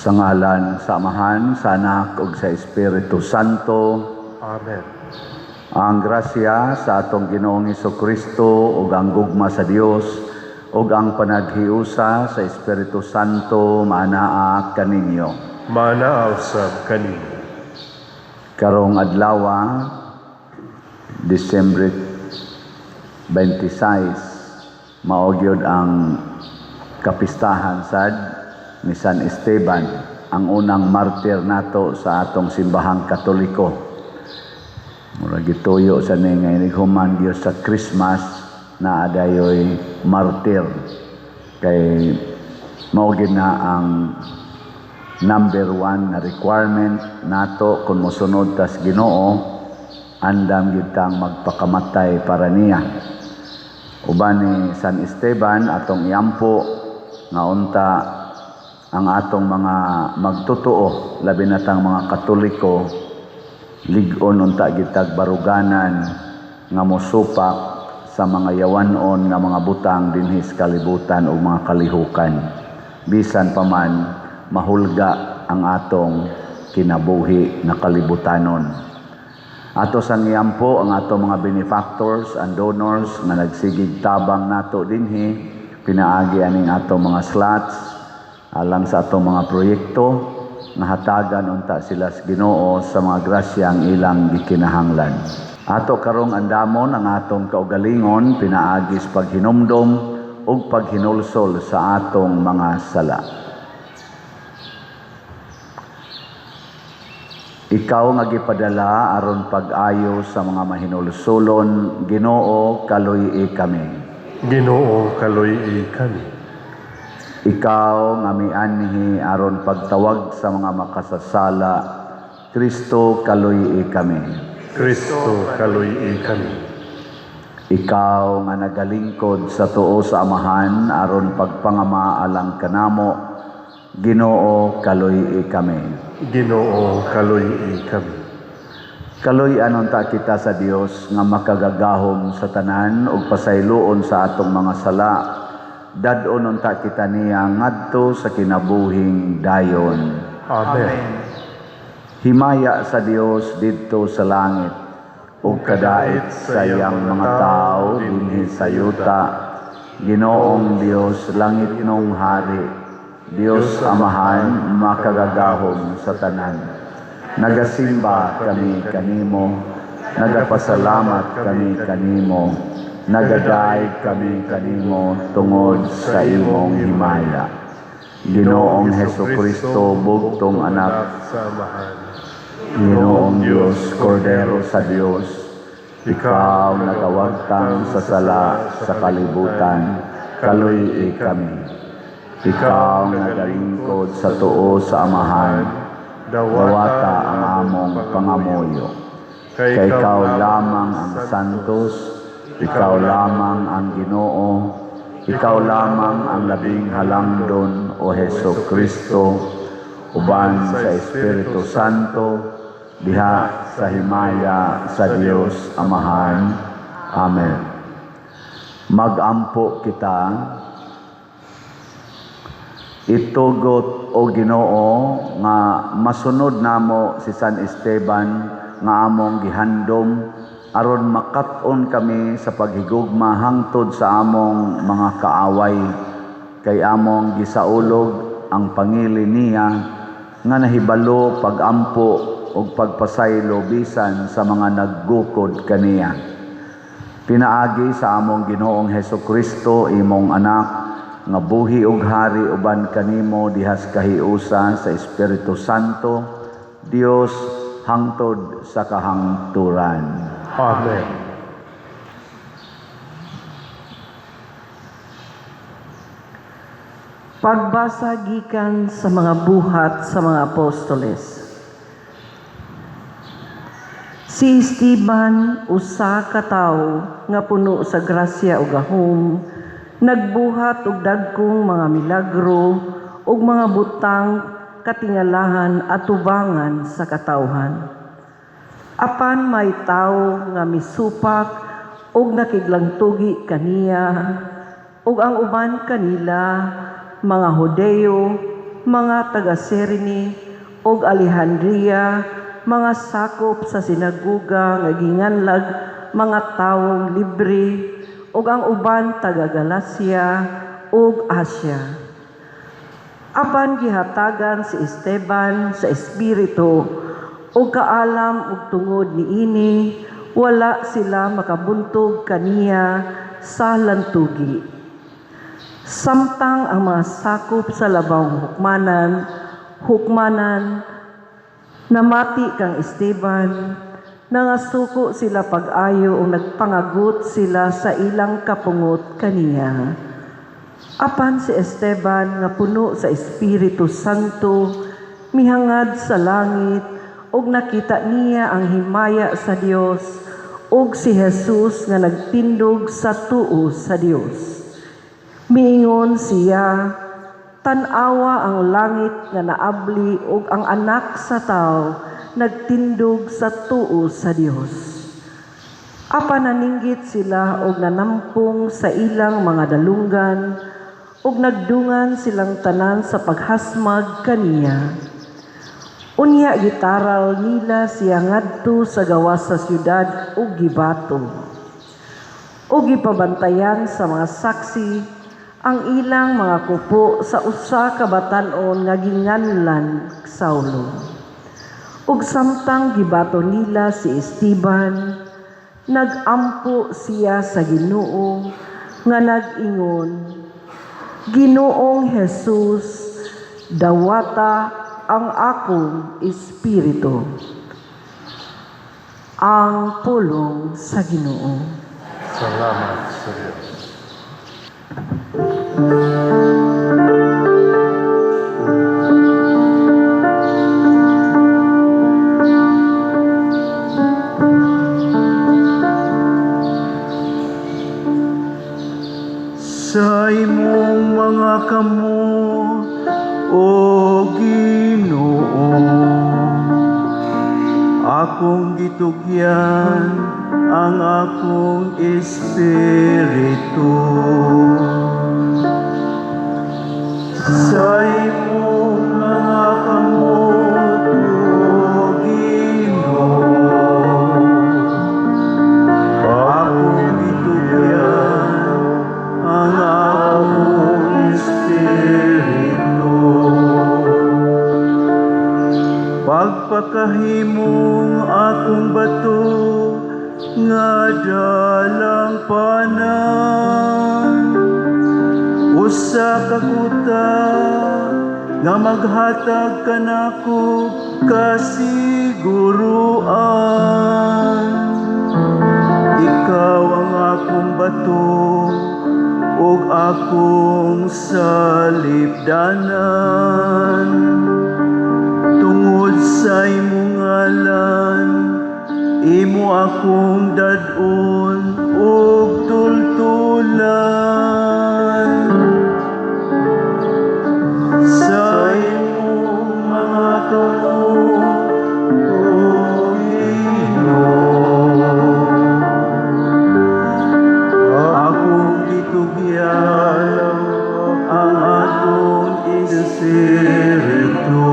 Sa ngalan sa Amahan, sa Anak, ug sa Espiritu Santo. Amen. Ang grasya sa atong Ginoong Hesukristo ug ang gugma sa Dios ug ang panaghiusa sa Espiritu Santo manaa kaninyo. Manaaw sab kaninyo. Karong adlaw, Disyembre 26, mao gyud ang kapistahan sad ni San Esteban, ang unang martir nato sa atong simbahang Katoliko. Murag gituyo sa ngay human Dios sa Christmas na adayoy martir, kay mao gid na ang number 1 na requirement nato kung mosunod tas Ginoo, andam gyud tang magpakamatay para niya. Uban ni San Esteban atong iampo nga unta ang atong mga magtotoo, labi na tang mga Katoliko, lig-on unta gitag baruganan nga mosupak sa mga yawanon nga mga butang dinhi sa kalibutan o mga kalihukan. Bisan pa man mahulga ang atong kinabuhi na kalibutanon. Ato sang iyampo ang atong mga benefactors and donors nga nagsigig tabang nato dinhi, pinaagi aning atong mga slots alang sa atong mga proyekto nga hatagan unta sila sa Ginoo sa mga grasya ang ilang gikinahanglan. Ato karong andamon ang atong kaugalingon pinaagi sa paghinumdom ug paghinulsol sa atong mga sala. Ikaw nga gipadala aron pag-ayo sa mga mahinulsolon, Ginoo kaluy-i kami. Ginoo kaluy-i kami. Ikaw nga mianhi aron pagtawag sa mga makasasala, Kristo kaluy-i kami. Kristo kaluy-i kami. Ikaw nga nagalingkod sa tuo sa Amahan aron pagpangama alang kanamo, Ginoo kaluy-i kami. Ginoo kaluy-i kami. Kaluy-an unta kita sa Dios nga makagagahom sa tanan ug pasayloon sa atong mga sala. Dadon unta kita niya ngadto sa kinabuhing dayon. Amen. Himaya sa Dios didto sa langit ug kadait sa iyang mga tao dinhi sa yuta. Ginoong Dios langit nung hari, Dios Amahan makagagahom sa tanan. Nagasimba kami kanimo, nagapasalamat kami kanimo, nagadaig kami kanimo tungod sa imong himaya. Ginoong Hesukristo, bugtong anak sa Amahan. Ginoong Diyos, Kordero sa Diyos, ikaw nagawagtang sa sala sa kalibutan, kaluy-i kami. Ikaw nagalingkod sa tuo sa Amahan, dawata ang among pangamoyo. Kay ikaw lamang ang Santos, ikaw lamang ang Ginoo, ikaw lamang ang labing halangdon o Hesukristo, uban sa Espiritu Santo, diha sa himaya sa Dios Amahan. Amen. Magampo kita. Itugot o Ginoo nga masunod namo si San Esteban nga among gihandom aron makat-on kami sa paghigugma hangtod sa among mga kaaway, kay among gisaulog ang pangili niya nga nahibalo pagampo ug pagpasaylo bisan sa mga naggukod kaniya. Pinaagi sa among Ginoong Hesukristo imong anak nga buhi ug hari uban kanimo dihas kahiusa sa Espiritu Santo, Dios hangtod sa kahangturan. Amen. Pagbasa gikan sa mga buhat sa mga apostoles. Si Esteban, usa ka tawo nga puno sa grasya ug gahom, nagbuhat og dagkong mga milagro ug mga butang katingalahan at tubangan sa katawhan. Apan may tawo nga misupak ug nakiglangtugi kaniya ug ang uban kanila mga Hodeo, mga taga-Cyrene ug Alejandria, mga sakop sa sinaguga nga ginganlag mga tawong libre ug ang uban taga-Galacia ug Asia. Apan gihatagan si Esteban sa espiritu ug kaalam ug tungod niini wala sila makabuntog kaniya sa lantugi. Samtang ang mga sakop sa labang hukmanan, namati kang Esteban, nangasuko sila pag-ayo o nagpangagut sila sa ilang kapungot kaniya. Apan si Esteban nga puno sa Espiritu Santo, mihangad sa langit, ug nakita niya ang himaya sa Dios, ug si Jesus nga nagtindog sa tuo sa Dios. Miingon siya, tan-awa ang langit nga naabli ug ang anak sa tao nagtindog sa tuo sa Dios. Apan naninggit sila og nanampong sa ilang mga dalunggan ug nagdungan silang tanan sa paghasmag kaniya. Unya gitaral nila siya ngadto sa gawas sa syudad ug gibato. Ug gipabantayan sa mga saksi ang ilang mga kupo sa usa ka batan-on nga ginganlan Saulo. Ug samtang gibato nila si Esteban, nagampo siya sa Ginoo nga nag-ingon, Ginoong Jesus, dawata ang akong espiritu. Ang pulong sa Ginoo. Salamat sa Diyos. Sa imong mga kamot, O Ginoo, akong gitugyan ang akong espiritu. Sa imong mga kamot, O Ginoo, akong gitugyan ang akong espiritu. Pagpakahimong akong bato nga dalang panan, usa ka kuta nga maghatag kanako kasiguruan. Ikaw ang akong bato ug akong salibdanan. Tungod sa imong ngalan, imo akong dad-on ug tultulan. Sa imong mga kamot, O Ginoo, akong gitugyan ang akong espiritu.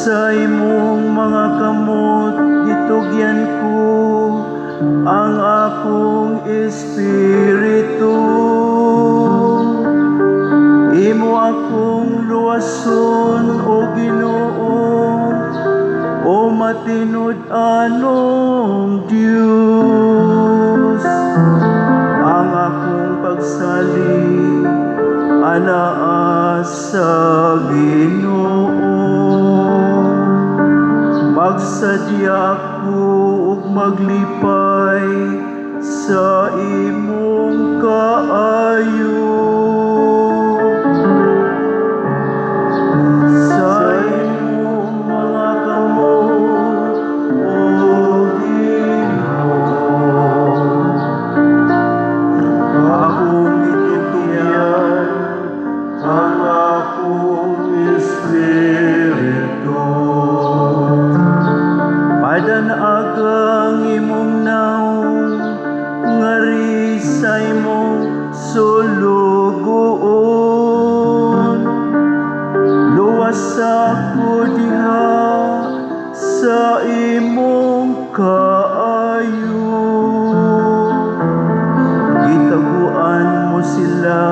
Sa imong mga kamot, gitugyan ko ang akong espiritu. Imo akong luwason, O Ginoo, o matinud-anong Diyos. Ang akong magsalig anaa sa Ginoo. Magsadya ko ug maglipay sa imong kaayo. Sa imong mga kamot, O Ginoo, akong itutugyan ang akong espiritu. Padanagang imong naong ngari sa imong sulugoon. Luwas ako diha sa imong kaayo. Gitaguan mo sila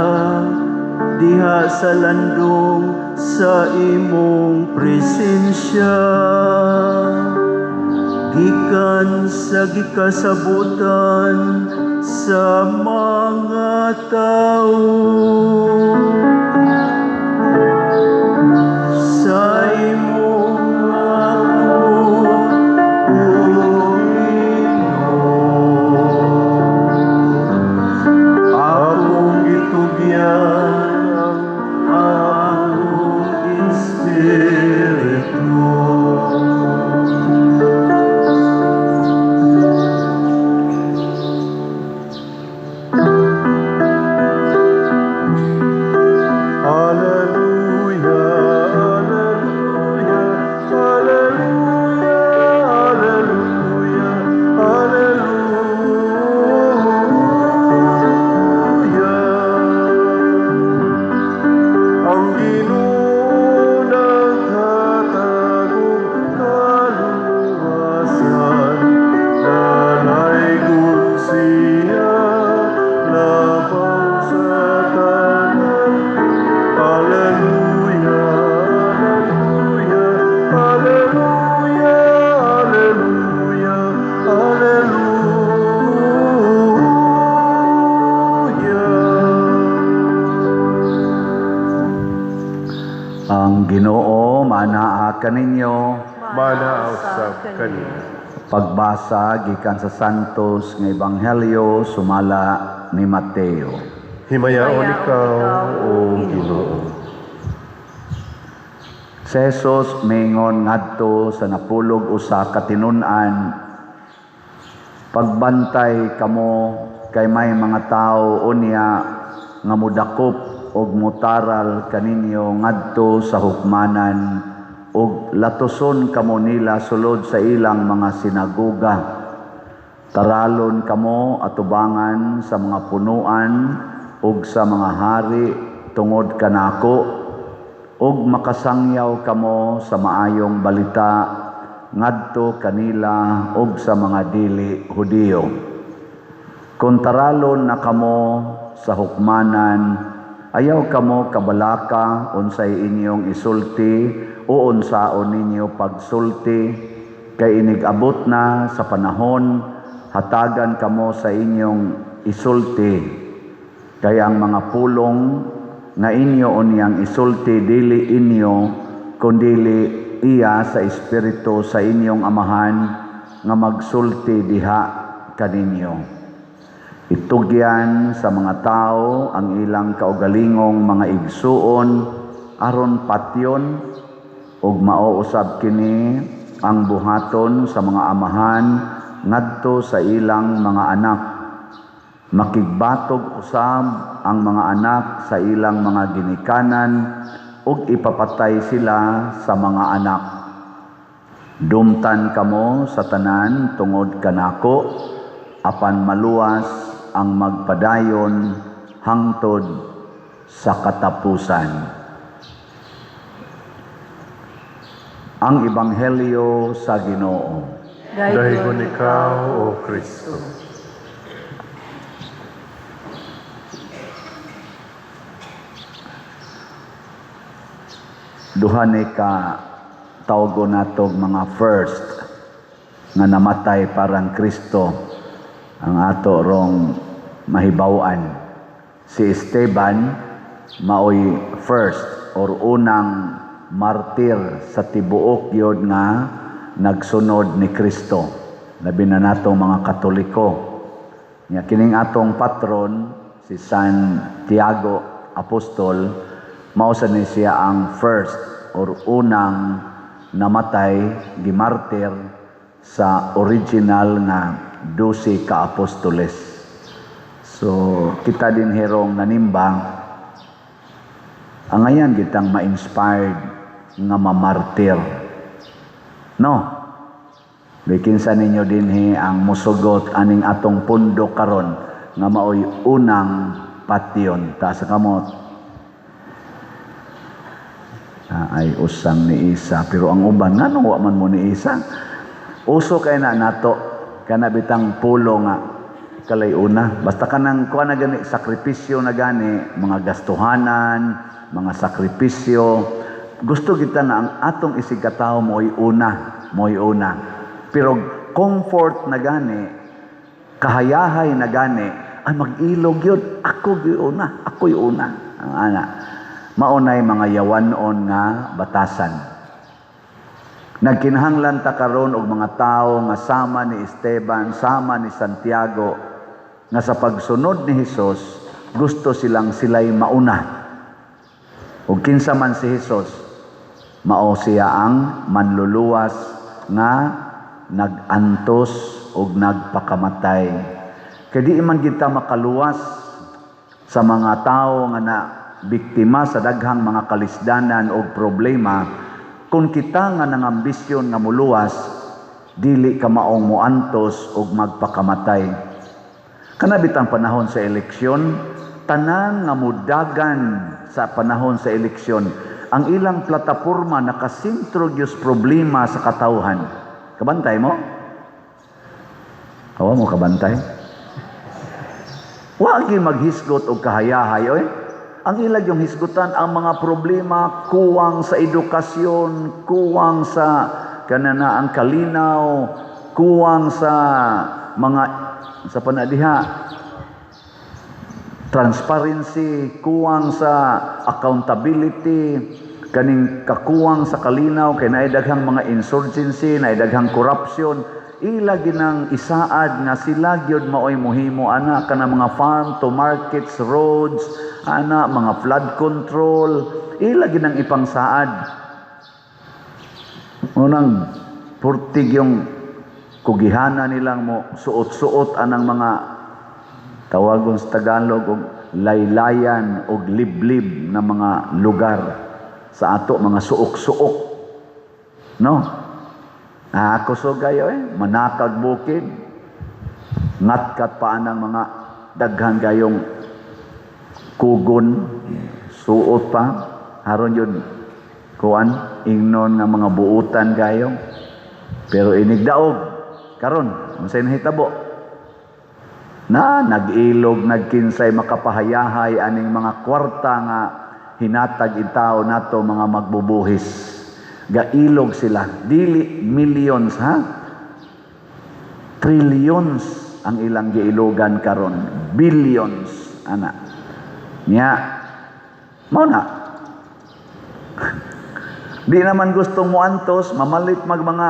diha sa landong sa imong presensya. Gikan sa gikasabutan sa mga tao. Sa imong akong Ginoo, akong gitugyan ang akong espiritu. Ang Ginoo manaa kaninyo. Mana usab kanina. Pagbasa gikan sa Santos nga Ebanghelyo sumala ni Mateo. Himayaon ikaw, O Ginoo. Si Jesus mingon ngadto sa napulog usa ka tinun-an. Pagbantay kamo kay may mga tao unya nga mudakop og mutaral kaninyo ngadto sa hukmanan ug latuson kamo nila sulod sa ilang mga sinagoga. Taralon kamo atubangan sa mga punuan ug sa mga hari tungod kanako ug makasangyaw kamo sa maayong balita ngadto kanila ug sa mga dili Hudiyo. Kung taralon na kamo sa hukmanan, ayaw kamo kabalaka unsay inyong isulti o unsaon ninyo pagsulti, kay inigabot na sa panahon hatagan kamo sa inyong isulti. Kay ang mga pulong nga inyo unyang isulti dili inyo kundili iya sa espiritu sa inyong amahan nga magsulti diha kaninyo. Itugyan sa mga tao ang ilang kaugalingong mga igsuon aron patyon ug mauusab kini ang buhaton sa mga amahan ngadto sa ilang mga anak. Makigbatog usab ang mga anak sa ilang mga ginikanan ug ipapatay sila sa mga anak. Dumtan kamo sa tanan tungod kanako apan maluwas ang magpadayon hangtod sa katapusan. Ang Ebanghelyo sa Ginoo. Dahigon ikaw, O Kristo. Duha ni ka tawgo natog mga first nga namatay parang Kristo ang ato rong mahibaw-an. Si Esteban maoy first or unang martir sa tibuok yun nga nagsunod ni Kristo. Labi na natong mga Katoliko. Nga kining atong patron, si Santiago Apostol, mausa ni siya ang first or unang namatay, gimartir sa original nga 12 ka apostoles. So, kita din herong nanimbang, ang ngayon kitang ma-inspired nga mamartir. No? Bikinsa ninyo din ang musugot aning atong pundo karon nga maoy unang patyon. Taas kamot. Ay usang ni Isa. Pero ang uban, nga nung man mo ni Isa? Uso kay na nato. Kana bitang pulo nga kalay una. Basta kanang kuha na gani, sakripisyo na gani, mga gastuhanan, mga sakripisyo. Gusto kita na ang atong isigkatao mo'y una. Pero comfort na gani, kahayahay na gani, ay mag-ilog yun. Ako'y una. Ang ana. Maunay mga yawanon nga batasan. Nagkinahanglan ta karon og mga tao nga sama ni Esteban, sama ni Santiago, nga sa pagsunod ni Hesus, gusto sila'y mauna. Ug kinsa man si Hesus, mao siya ang manluluwas nga nagantos ug nagpakamatay. Kaya di man kita makaluwas sa mga tao nga na biktima sa daghang mga kalisdanan o problema kung kita nga nangambisyon nga muluwas, dili ka maong muantos o magpakamatay. Kanabit ang panahon sa eleksyon, tanan nga mudagan sa panahon sa eleksyon, ang ilang plataporma nakasintro gyud problema sa katawhan. Kabantay mo? Awa mo kabantay? Wagi maghisgot og kahayahay, oy. Ang ilag yung hisgutan, ang mga problema, kuwang sa edukasyon, kuwang sa kanana ang kalinaw, kuwang sa mga, sa panadiha, transparency, kuwang sa accountability, kaning kakuwang sa kalinaw, kay naidaghang mga insurgency, naidaghang corruption, ilagi ng isaad nga sila gyud maoy mohimo ana kana mga farm to markets, roads, ana mga flood control, ilagi ng ipangsaad. Unang purtig yung kugihana nilang mo suot-suot anang mga tawagon sa Tagalog og laylayan og liblib na mga lugar sa ato mga suok-suok. No? Ako so gayo manakag bukid, ngatkat pa anang mga daghan gayong kugon, suot pa, haron yun, kuan, ingnon nga mga buutan gayong, pero inigdaog, karon, unsay nahitabo, na nag-ilog, nagkinsay, makapahayahay, aning mga kwarta nga hinatag itaw nato mga magbubuhis. Gailog sila, dili millions ha, trillions ang ilang giilogan karon, billions ana niya mao na. Di naman gustong muantos, mamalit mga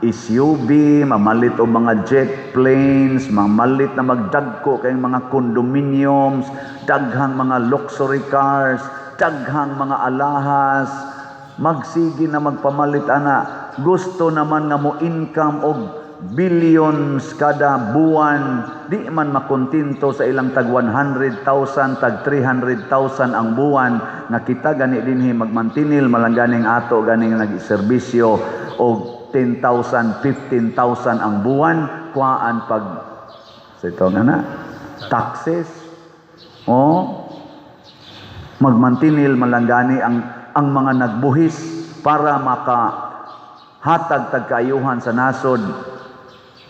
SUV, mamalit o mga jet planes, mamalit na magdagko kay mga condominiums, daghang mga luxury cars, daghang mga alahas, magsigi na magpamalit ana. Gusto naman nga mo income og billions kada buwan, di man makontinto sa ilang tag 100,000 tag 300,000 ang buwan nga kita gani dinhi magmantinil malangganing ato ganing nagserbisyo og 10,000 15,000 ang buwan, kuhaan pag sa ito na taxes magmantinil malanggani ang mga nagbuhis para makahatag tagkaayuhan sa nasod,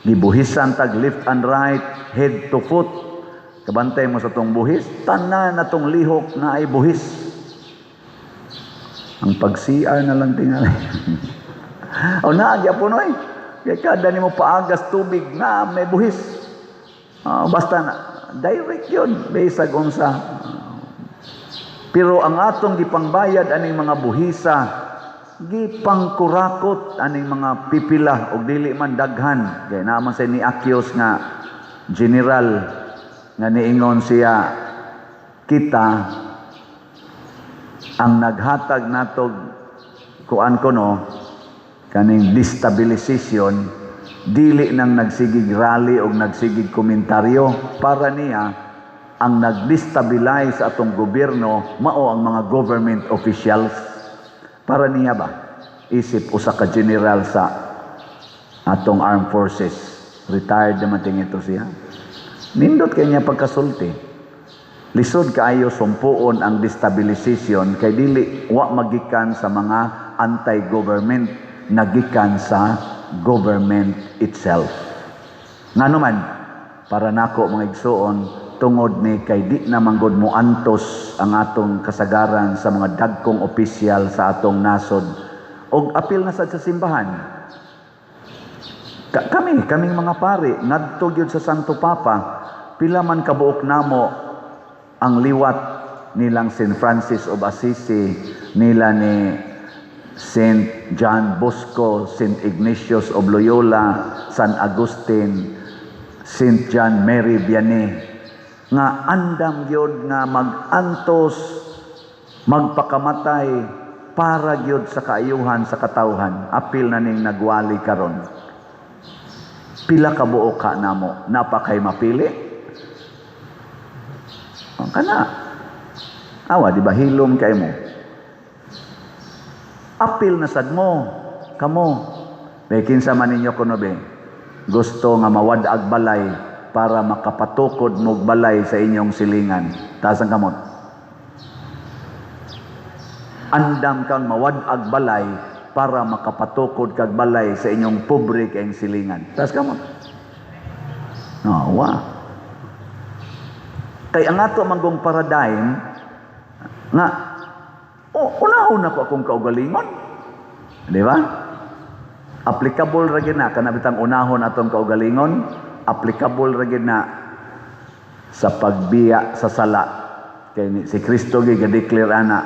gibuhisan tag left and right, head to foot. Kabantay mo sa tong buhis, tanan na tong lihok na ay buhis. Ang pag-CR na lang tingali. O naagya po noy, kaya kada ni mo paagas tubig na may buhis. Basta na, direct yun, basag unsa. Pero ang atong gipangbayad aning mga buhisa, gipangkurakot aning mga pipila og dili man daghan. Kaya naman sa ni Akyos nga general nga niingon siya, kita ang naghatag natog kuan kono kaning destabilization, dili nang nagsigig rally o nagsigig komentaryo. Para niya, ang nag-destabilize atong gobyerno mao ang mga government officials. Para niya ba, isip usa ka general sa atong armed forces, retired naman ito siya, nindot kay niya pagkasulti. Lisod kaayo sumpuon ang destabilization, kay dili wa magikan sa mga anti-government, nagikan sa government itself. Nga naman, para nako mga igsuon, tungod ni kay di na manggod mo antos ang atong kasagaran sa mga dagkong opisyal sa atong nasod, og apil na sad sa simbahan. Kaming mga pari, ngadto gyud sa Santo Papa, pila man kabuok namo ang liwat nilang St. Francis of Assisi, nila ni St. John Bosco, St. Ignatius of Loyola, San Agustin, St. John Mary Vianney, nga andam gyud nga magantos, magpakamatay para gyud sa kaayuhan sa katawhan. Apil na ning nagwali karon. Pila ka buok ka namo, napakay mapili. Ang kana. Awa, di ba hilom kay mo? Apil na sad mo, kamo. May kinsa man ninyo kuno be, gusto nga mawadag balay para makapatukod mo balay sa inyong silingan. Taas ang kamot. Andam kang mawadag balay para makapatukod kag balay sa inyong pobre kayong silingan. Taas kamot. Wa. Kay ang ato manggong paradigm nga unahon ako akong kaugalingon. Di ba? Applicable ra gyud na kanabitang unahon atong kaugalingon. Applicable ra gyud na sa pagbiya sa sala. Kay si Kristo gi-declare ana,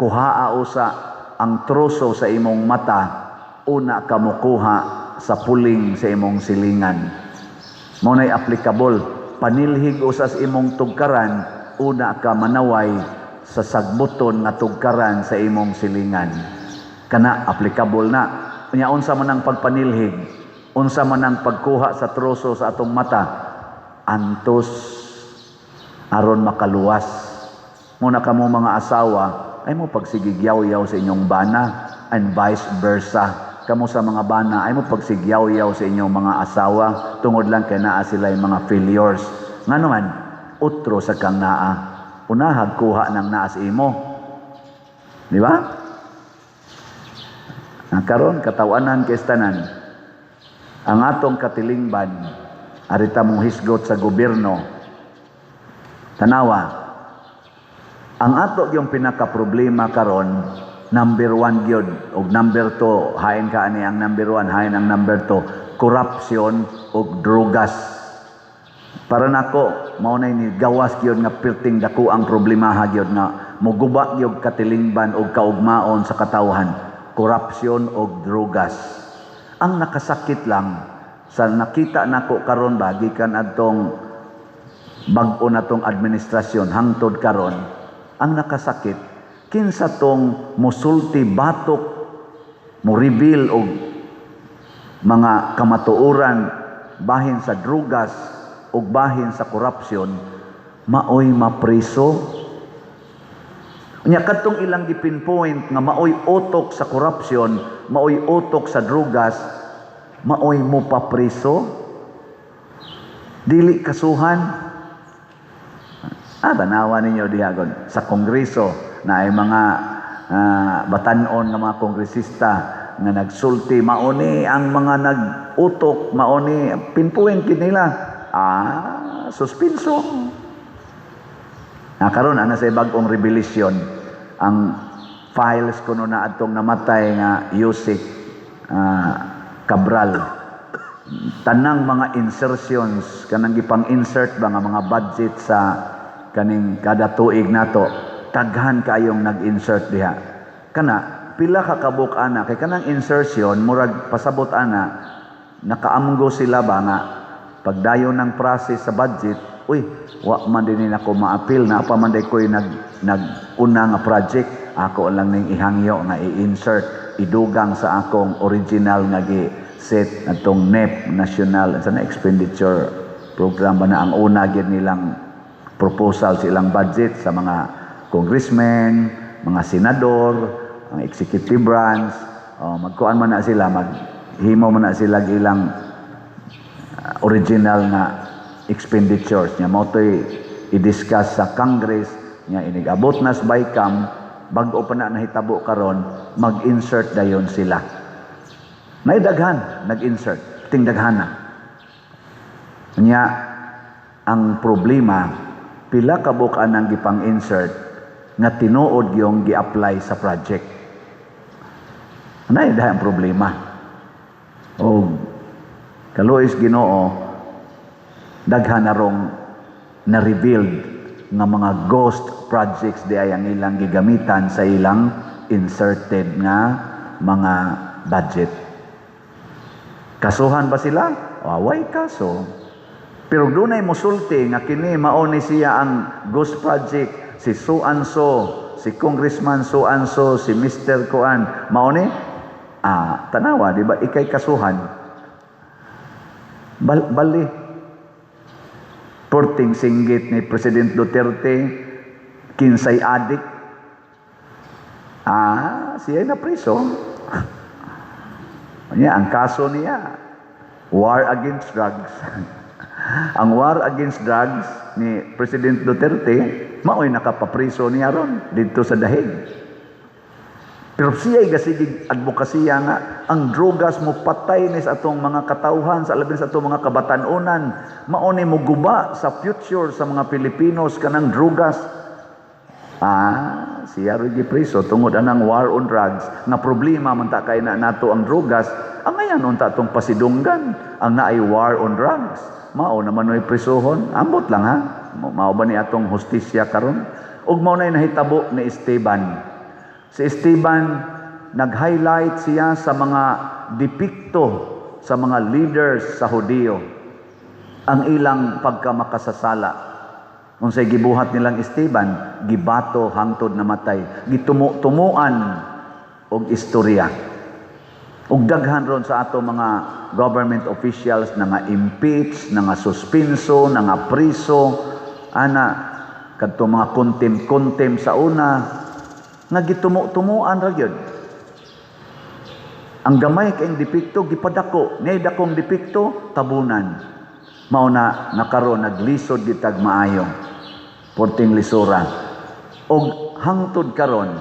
kuhaa usa ang troso sa imong mata, una ka mokuha sa puling sa imong silingan. Mao nay applicable. Panilhig usas imong tugkaran, una ka manaway sa sagbuton nga tugkaran sa imong silingan. Kana applicable na. Unya unsa man ang pagpanilhig, unsa man ang pagkuha sa troso sa atong mata, antos aron makaluwas. Muna kamo mga asawa ay mo pagsigigyaw-yaw sa inyong bana, and vice versa. Kamo sa mga bana ay mo pagsigyaw-yaw sa inyong mga asawa tungod lang kay naa sila yung mga failures. Nga naman, utro sa kang naa, unahag kuha ng naas imo. Di ba? Karon katawanan kay tanan. Ang atong katilingban, arita mong hisgot sa gobyerno. Tanawa, ang ato yung pinaka-problema karon, number 1 gyud, og number 2, hain ka ani ang number 1, hain ang number 2, korupsyon og drugas. Para nako, mao nay ni gawas gyud nga perting dako ang problema ha gyud nga moguba gyud katilingban og kaugmaon sa katawhan. Korupsyon o drugas. Ang nakasakit lang sa nakita nako karon ba gikan adtong bag-o natong administrasyon hangtod karon, ang nakasakit kinsa tong musulti batok, mo reveal og mga kamatuoran bahin sa drugas ug bahin sa korupsyon, maoy mapriso. Nya kadtong ilang gipinpoint nga maoy utok sa korupsyon, maoy utok sa drugas, maoy mo papriso, dili kasuhan. Banawa ninyo dihagon sa kongreso na ay mga batanon nga mga kongresista nga nagsulti, mauni ang mga nag-utok, mauni pinpoint gid nila. Suspenso. Karon ana sa bag-ong revelation ang files kuno na adtong namatay nga Yusik Cabral. Tanang mga insertions kanang gipang-insert ba nga mga budget sa kaning kada tuig nato, taghan kayong nag-insert diha. Kana, pila ka kabuk ana, kay kanang insertion, murag pasabot ana, nakaamgo sila ba nga, pagdayon ng process sa budget, uy, wa man din ako ma-appeal, na pa man din ko'y nag-una nga project, ako lang ning ihangyo nga i-insert, idugang sa akong original nga gi-set atong NEP, National Expenditure Program ba na ang una gyud nilang proposal sa ilang budget sa mga congressmen, mga senador, ang executive branch, magkuan man na sila, maghimo man na sila ilang original na expenditures nya mo to'y i-discuss sa Congress nya inigabot na sa BICAM bag-o pa na nahitabo karon mag-insert dayon sila. Naidaghan, nag-insert, tingdaghan na. Nya ang problema pila ka bukan ang gipang-insert nga tinuod yung gi-apply sa project. Nay ang problema. O kaluoy Ginoo daghan na rong na-revealed nga mga ghost projects di ay ang ilang gigamitan sa ilang inserted nga mga budget. Kasuhan ba sila? Away kaso. Pero dunay mosulti nga kini mao ni siya ang ghost project, si so-and-so, si Congressman so-and-so, si Mr. Kuan, mao ni tanawa, di ba? Ikay kasuhan. Bali. Porting singgit ni President Duterte, kinsay adik. Siya na priso. Ang kaso niya, war against drugs. Ang war against drugs ni President Duterte, mao'y nakapapriso niya ron dito sa Dahig. Pero siya'y gasigig advokasya nga, ang drogas mo patay ni sa atong mga katauhan, sa alabin sa atong mga kabatanunan, mauni mo guba sa future sa mga Pilipinos kanang drogas. Siya rin gipriso tungod anang war on drugs, nga problema man ta kay na nato ang drogas, ang ngayon unta atong pasidunggan, ang naay war on drugs. Mao naman noy prisohon, ambot lang ha. Mao ba ni atong hustisya karon? Ug mao nay nahitabo ni Esteban. Si Esteban, nag-highlight siya sa mga depikto sa mga leaders sa Hudiyo. Ang ilang pagkamakasasala. Kung sa'y gibuhat nilang Esteban, gibato hangtod namatay. Gitumuan og istorya. Ug daghan ron sa ato mga government officials na nga impeach, na nga suspenso, na nga priso, kadto mga contempt sa una, nga gitumuan ra gyud. Ang gamay kayong depikto gipadako, nay dakong depikto tabunan. Mao na nakaron naglisod gitag maayo. Porting lisura. Og hangtod karon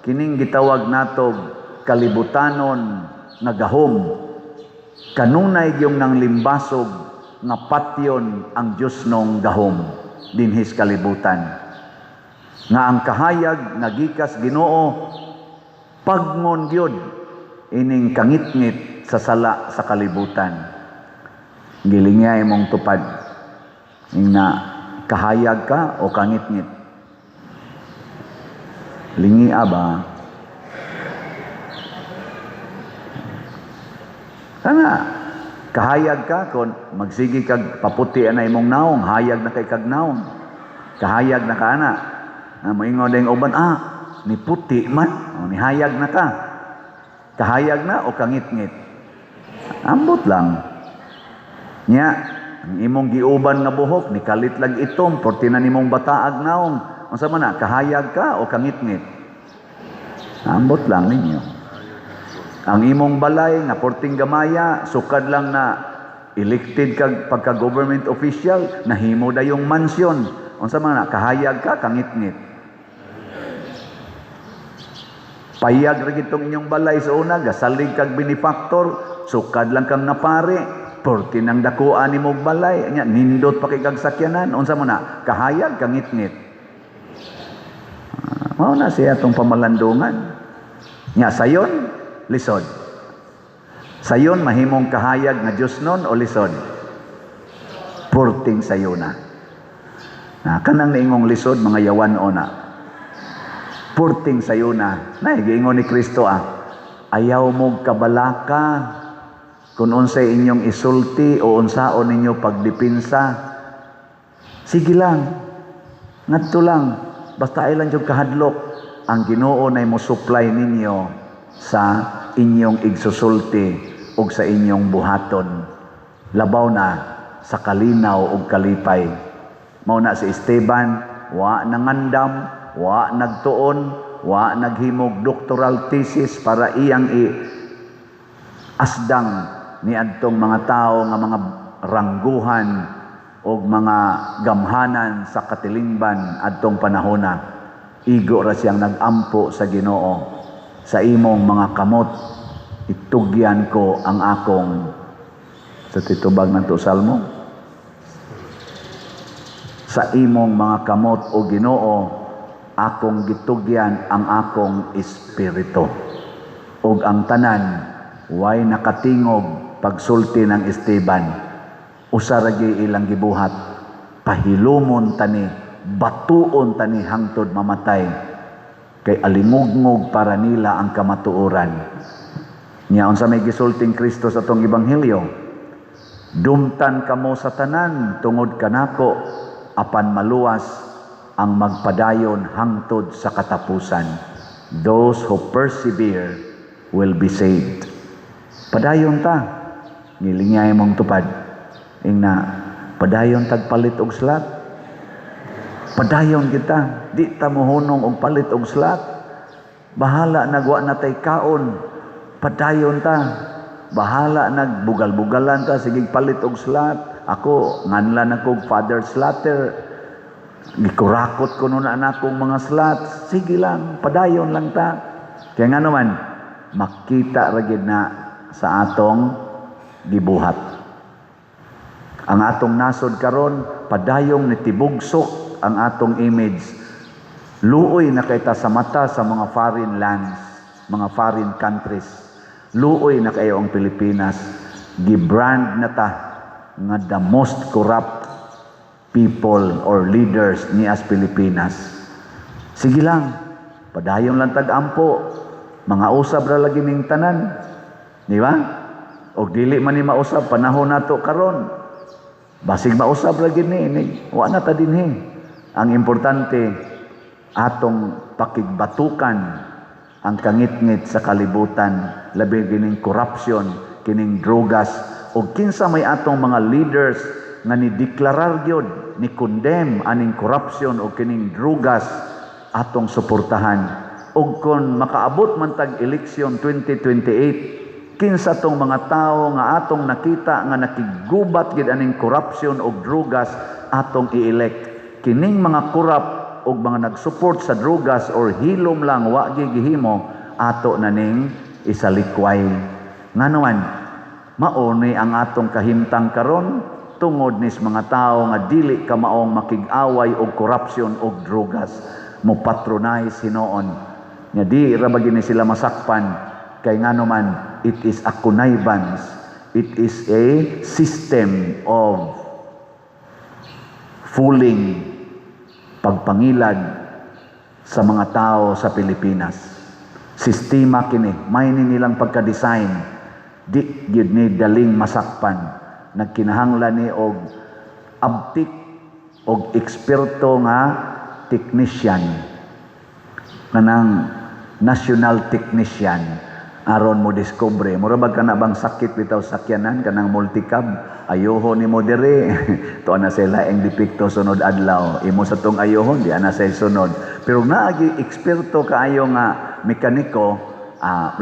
kining gitawag natog kalibutanon nga gahom. Kanunay gyung nang limbasog nga patyon ang Dios nong gahom dinhis kalibutan. Nga ang kahayag nagikas Ginoo pagmon gyud ining kangitngit sa sala sa kalibutan. Gilingay mong tupad ning na kahayag ka o kangitngit. Lingia ba? Kana kahayag ka kon magsigi kag paputi na imong naong, hayag na kay kag naong. Kahayag na kana. Moingon ding uban, ni puti man, ni hayag na ka. Kahayag na o kangit-ngit. Ambot lang. Nya, ang imong giuban nga buhok, ni kalit lag itom, porti na nimong bataag naong. Unsa man na, kahayag ka o kangit-ngit? Ambot lang ninyo. Ang imong balay nga porting gamaya, sukad lang na elected kag pagka-government official, nahimo dayong mansyon. Unsa man na, kahayag ka, kangit-ngit. Payag ra gitong inyong balay sa una, gasalig kag benefactor, sukad lang kang napari, porti nang dakuan nimo balay, nya nindot pa kay kag sakyanan, unsa mo na, kahayag kangit-ngit. Mao na siya atong pamalandungan. Nya sayon, lisod. Sayon mahimong kahayag nga Dios non o lisod. Porting sayona. Kanang niingong lisod mga yawan ona. Purting sayo na. Giingon ni Kristo ayaw mo kabalaka kung unsay inyong isulti o unsaon ninyo pagdipinsa. Sige lang. Ngadto lang. Basta ay lang yung kahadlok. Ang Ginoo na mo supply ninyo sa inyong igsusulti o sa inyong buhaton. Labaw na sa kalinaw o kalipay. Mauna si Esteban, wa nangandam, wa nagtuon, wa naghimog doctoral thesis para iyang asdang ni adtong mga tao nga mga rangguhan o mga gamhanan sa katilingban adtong panahona. Igo ra siyang nagampo sa Ginoo. Sa imong mga kamot, itugyan ko ang akong sa titubag ng Salmo. Sa imong mga kamot o Ginoo, akong gitugyan ang akong espiritu. Ug ang tanan, way nakatingog pagsulti ng Esteban. Usaragi ilang gibuhat, pahilumon tani, batuon tani hangtod mamatay. Kay alingugngog para nila ang kamatuoran. Niyaon sa may gisulting Kristo sa tong ebanghelyo, dumtan kamo sa tanan tungod kanako, apan maluwas ang magpadayon hangtod sa katapusan. Those who persevere will be saved. Padayon ta, ngilingay mong tupad. Ingna, padayon tagpalit og slat. Padayon kita, di ta mohunong og palit og slat. Bahala nagwa na tay kaon. Padayon ta. Bahala nagbugal-bugalan ta, sige palit og slat. Ako, nganlan ako father slatter. Gikurakot ko nun anakong mga slots. Sige lang, padayon lang ta. Kaya nga naman, makita ragid na sa atong gibuhat. Ang atong nasod karon, padayong nitibugsok ang atong image. Luoy na kayta sa mata sa mga foreign lands, mga foreign countries. Luoy na kayo ang Pilipinas. Gibrand na ta nga the most corrupt people or leaders ni as Pilipinas. Sige lang, padayon lang tag-ampo. Mga usab ra lagi ning tanan. Di ba? O dili man ni mausab, panahon nato karon. Basig mausab lagi ni, wa na ta dinhi. Ang importante, atong pakigbatukan ang kangit-ngit sa kalibutan, labi kining corruption, kining drogas, o kinsa may atong mga leaders nga ni deklarar gyud ni condemn aning corruption o kining drugas atong suportahan. Ug kon makaabot man tag eleksyon 2028, kinsa tong mga tao nga atong nakita nga nakigubat gid aning corruption o drugas atong i-elect. Kining mga korap o mga nagsupport sa drugas or hilom lang wa gihimo ato na ning isalikway. Nga naman, mauni ang atong kahimtang karon tungod nis mga tao nga dili ka maong makig-away og corruption og drugas, mo patronize hinoon. Nya di ra ba gini sila masakpan kay nganuman it is a connivance, it is a system of fooling, pagpangilad sa mga tao sa Pilipinas. Sistema kini, may nilang pagka-design, di gyud ni daling masakpan. Nagkinahanglan ni og abtik og eksperto nga technician, kanang national technician aron mo discover mura bag kana bang sakit bitaw sakyanan kanang multicab ayohon ni mo dire to ana sa laing depekto sunod adlaw imo sa tong ayohon di ana sa sunod pero naagi eksperto kaayo nga mekaniko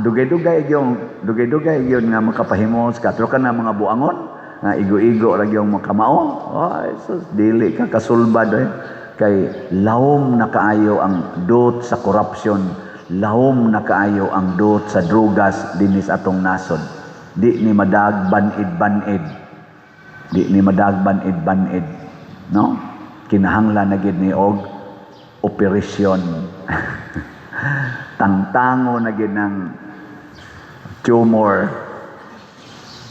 dugay-dugay yung nga makapahimos ka pero kana mga buangon nga igo-igo ra gyung makamao ay sus dili ka kasulbad kay lawom na kaayo ang dot sa corruption, lawom na kaayo ang dot sa drugas dinis atong nasod. Di ni madagbanid-banid. Di ni madagbanid-banid, no? Kinahanglan na gid ni og operasyon. Tangtango na gid ng tumor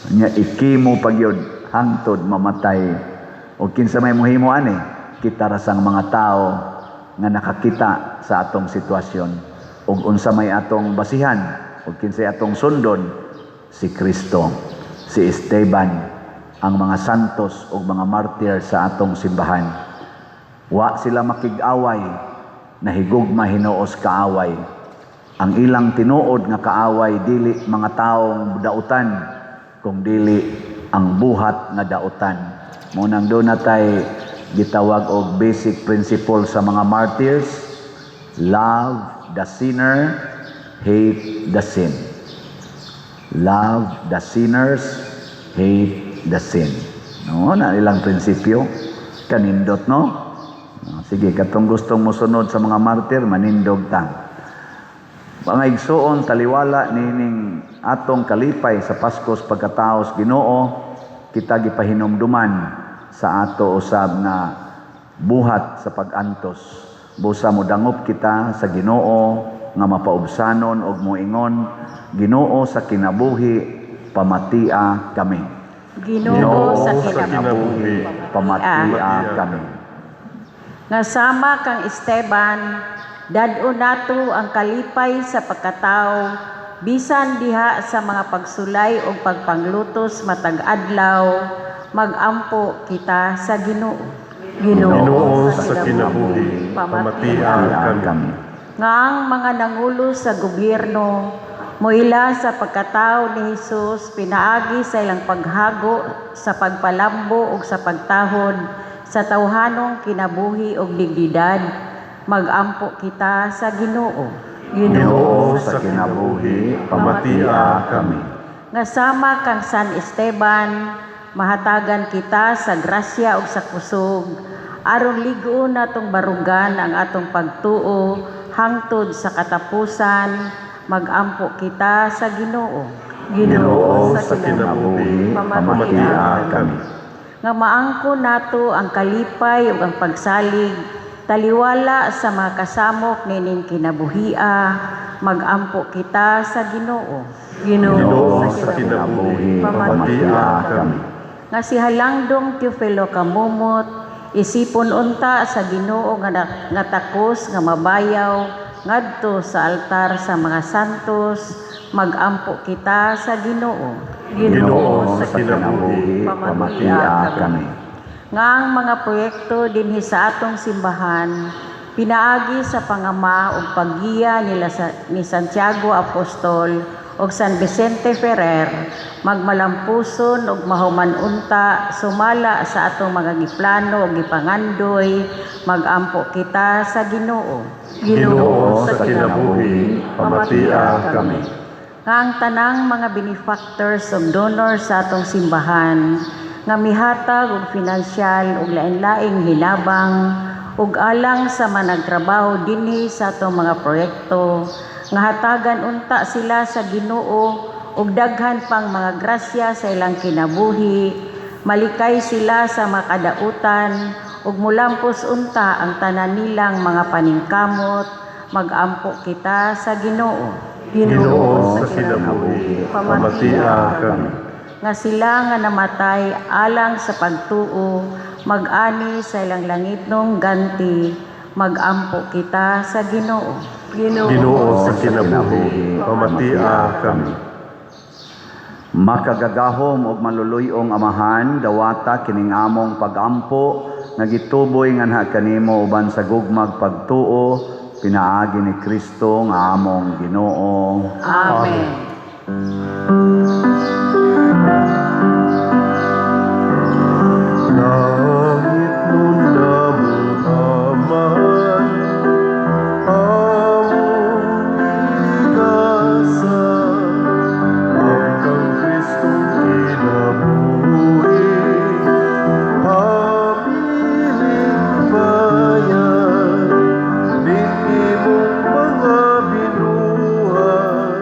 nya ikimo pagyud hangtod mamatay. O kinsa may mohimo ani kita rasang mga tao nga nakakita sa atong sitwasyon ug unsa may atong basihan ug kinsay atong sundon, si Kristo, si Esteban, ang mga santos ug mga martir sa atong simbahan. Wa sila makig-away, nahigugma hinuos kaaway. Ang ilang tinuod nga kaaway dili mga taong dautan, kung dili ang buhat nga dautan. Munang doon natay gitawag og basic principle sa mga martyrs: love the sinner, hate the sin. Love the sinners, hate the sin. No, na ilang prinsipyo. Kanindot, no? Sige, katong gustong mosunod sa mga martir, manindog ta. Pangaigsuon, taliwala nining atong kalipay sa Paskos pagkataos Ginoo, kita gipahinumduman sa ato usab na buhat sa pag-antos. Busa mo dangop kita sa Ginoo nga mapaubsanon og moingon, Ginoo sa kinabuhi, pamatia kami. Ginoo sa kinabuhi, pamatia kami. Nga sama kang Esteban, dad-o nato ang kalipay sa pagkatao, bisan diha sa mga pagsulay o pagpanglutos matag adlaw, magampo kita sa Ginoo. Ginoo sa kinabuhi, pamatia kami. Nga ang mga nangulo sa gobyerno, moila sa pagkatao ni Hesus, pinaagi sa ilang paghago, sa pagpalambo o sa pagtahod, sa tawhanong kinabuhi o dignidad, magampo kita sa Ginoo. Ginoo sa kinabuhi, pamatia kami. Nga sama kang San Esteban, mahatagan kita sa grasya o sa kusog, aron ligo natong barugan ang atong pagtuo hangtod sa katapusan, magampo kita sa Ginoo. Ginoo sa kinabuhi, pamatia kami. Nga maangko nato ang kalipay ug ang pagsalig, taliwala sa mga kasamok nining kinabuhia, magampo kita sa Ginoo. Ginoo sa kinabuhi, pamatia kami. Nga si Halangdong Teofilo Kamumot, isipon unta sa Ginoo nga takos nga mabayaw ngadto sa altar sa mga santos, magampo kita sa Ginoo. Ginoo sa kinabuhi, pamatia kami. Nga ang mga proyekto dinhi sa atong simbahan, pinaagi sa pangama ug paggiya ni Santiago Apostol ug San Vicente Ferrer, magmalampuson ug mahuman unta sumala sa atong mga giplano ug gipangandoy, magampo kita sa Ginoo. Ginoo sa kinabuhi, pamatia kami. Nga ang tanang mga benefactors ug donors sa atong simbahan, nga mihatag og pinansyal ug lain-laing hinabang ug alang sa managtrabaho dinhi sa atong mga proyekto, nga hatagan unta sila sa Ginoo ug daghan pang mga grasya sa ilang kinabuhi, malikay sila sa makadautan ug mulampos unta ang tanan nilang mga paningkamot, magampo kita sa Ginoo. Ginoo sa kinabuhi, pamatia kami. Nga sila nga namatay alang sa pagtuo, mag-ani sa ilang langitnong ganti, magampo kita sa Ginoo. Ginoo sa kinabuhi, pamatia kami. Makagagahom ug maluluyong Amahan, dawata kining among pagampo nga gituboy nganha kanimo uban sa gugmag pagtuo, pinaagi ni Kristo nga among Ginoo. Amen. Langit nun damot Aman, among igasan, ang kang Kristong kinabuhi, habiling bayan, ning imong mga binuhat,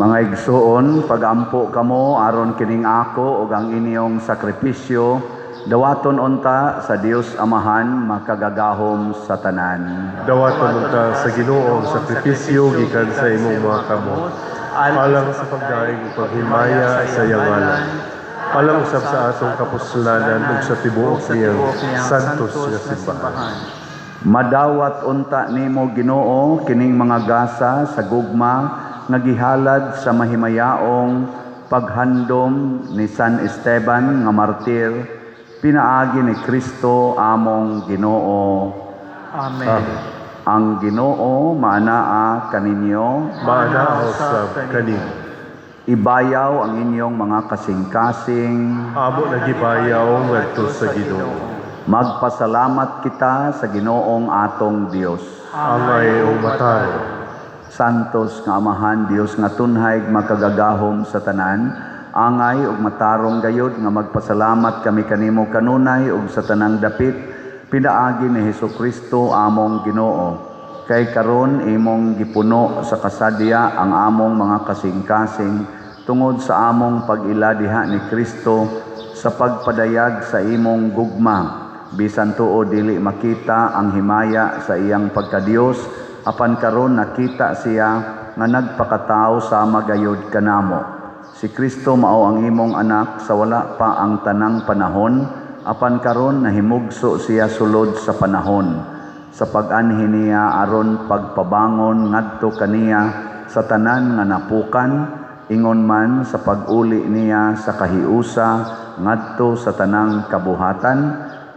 Mga igsoon, pagampo kamo aron kining ako ug ang inyong sakripisyo dawaton unta sa Dios Amahan makagagahom sa tanan. Dawaton unta sa Ginoo ang sakripisyo gikan sa imong mga kamot, alang sa pagdaig ug paghimaya sa iyang ngalan. Alang usab sa atong kapuslanan ug sa tibuok niyang santos nga simbahan. Madawat unta nimo Ginoo kining mga gasa sa gugma nga gihalad sa mahimayaong paghandom ni San Esteban nga martir, pinaagi ni Kristo among Ginoo. Amen. Ang Ginoo maanaa kaninyo, Maanaaw sab kanin. ibayaw ang inyong mga kasing-kasing, Amo nagibayaw ngadto sa Ginoo. magpasalamat kita sa Ginoong atong Dios. Angay o mataro. Santos nga Amahan, Dios nga tunhay makagagahom sa tanan, angay ug matarong gayud nga magpasalamat kami kanimo kanunay ug sa tanang dapit pinaagi ni Hesukristo among Ginoo. Kay karon imong gipuno sa kasadya ang among mga kasing-kasing tungod sa among pag-ila diha ni Kristo sa pagpadayag sa imong gugma, bisan tuo dili makita ang himaya sa iyang pagkadiyos, apan karon nakita siya nga nagpakatao sa magayod kanamo. Si Kristo mao ang imong anak sa wala pa ang tanang panahon, apan karon nahimugso siya sulod sa panahon. Sa pag-anhi niya aron pagpabangon ngadto kaniya sa tanan nga napukan, ingon man sa pag-uli niya sa kahiusa ngadto sa tanang kabuhatan,